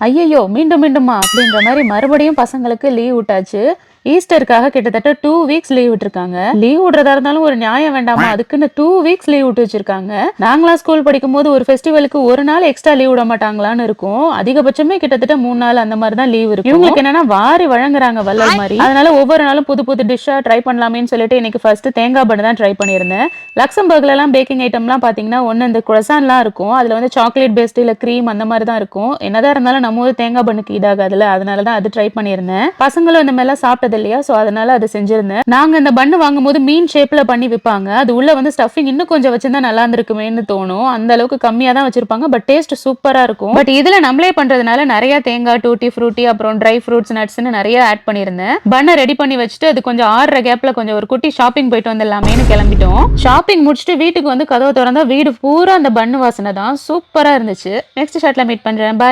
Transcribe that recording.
ஐயையோ! மீண்டும் மீண்டுமா? அப்படின்ற மாரி மறுபடியும் பசங்களுக்கு லீவ் விட்டாச்சு. ஈஸ்டருக்காக கிட்டத்தட்ட 2 வீக்ஸ் லீவ் விட்டுருக்காங்க. லீவ் விடுறதா இருந்தாலும் ஒரு நியாயம் வேண்டாமா? அதுக்குன்னு 2 வீக்ஸ் லீவ் விட்டு வச்சிருக்காங்க. நாங்கலாம் ஸ்கூல் படிக்கும்போது ஒரு ஃபெஸ்டிவலுக்கு ஒரு நாள் எக்ஸ்ட்ரா லீவ் விட மாட்டாங்களான்னு இருக்கும். அதிகபட்சமே கிட்டத்தட்ட 3 நாள் அந்த மாதிரி தான் லீவ் இருக்கும். இவங்களுக்கு என்னன்னா வாரி வழங்குறாங்க வள்ளல் மாதிரி. அதனால ஒவ்வொரு நாளும் புது புது டிஷ்ஷா ட்ரை பண்ணலாமேன்னு சொல்லிட்டு இன்னைக்கு ஃபர்ஸ்ட் தேங்காய் பன்னு தான் ட்ரை பண்ணியிருந்தேன். லக்சம்பர்க்லலாம் பேக்கிங் ஐட்டம்லாம் பார்த்தீங்கன்னா ஒண்ணு இந்த குரோசான்லாம் இருக்கும். அதுல வந்து சாக்லேட் பேஸ்ட் இல்ல கிரீம் அந்த மாதிரி தான் இருக்கும். என்னதான் இருந்தாலும் நம்ம ஊர் தேங்காய் பன்னுக்கு ஈடாகாதுல்ல. அதனால தான் அது ட்ரை பண்ணியிருந்தேன். பசங்களும் இந்த மாதிரிலாம் சாப்பிட்டது இல்லையா, சோ அதனால அது செஞ்சிருந்தேன். நாங்க இந்த பன்னு வாங்கும்போது மீன் ஷேப்ல பண்ணி விப்பாங்க. அது உள்ள வந்து ஸ்டஃபிங் இன்னும் கொஞ்சம் வச்சிருந்தா நல்லா இருந்திருக்குமேன்னு தோணும். அந்த அளவுக்கு கம்மியா தான் வச்சிருப்பாங்க. பட் டேஸ்ட் சூப்பரா இருக்கும். பட் இதுல நம்மளே பண்றதுனால நிறைய தேங்காய், டூட்டி ஃப்ரூட்டி, அப்புறம் ட்ரை ஃப்ரூட்ஸ், நட்ஸ்னு நிறைய ஆட் பண்ணியிருந்தேன். பன்னை ரெடி பண்ணி வச்சுட்டு அது கொஞ்சம் ஆறுற கேப்ல கொஞ்சம் ஒரு குட்டி ஷாப்பிங் போயிட்டு வந்துடலாமேன்னு கிளம்பிட்டோம். ஷாப்பிங் முடிச்சுட்டு வீட்டுக்கு வந்து கதவை திறந்தா வீடு பூரா அந்த பன்னு வாசனை தான். சூப்பரா இருந்துச்சு. நெக்ஸ்ட் ஷாட்ல மீட் பண்றேன். பாய்.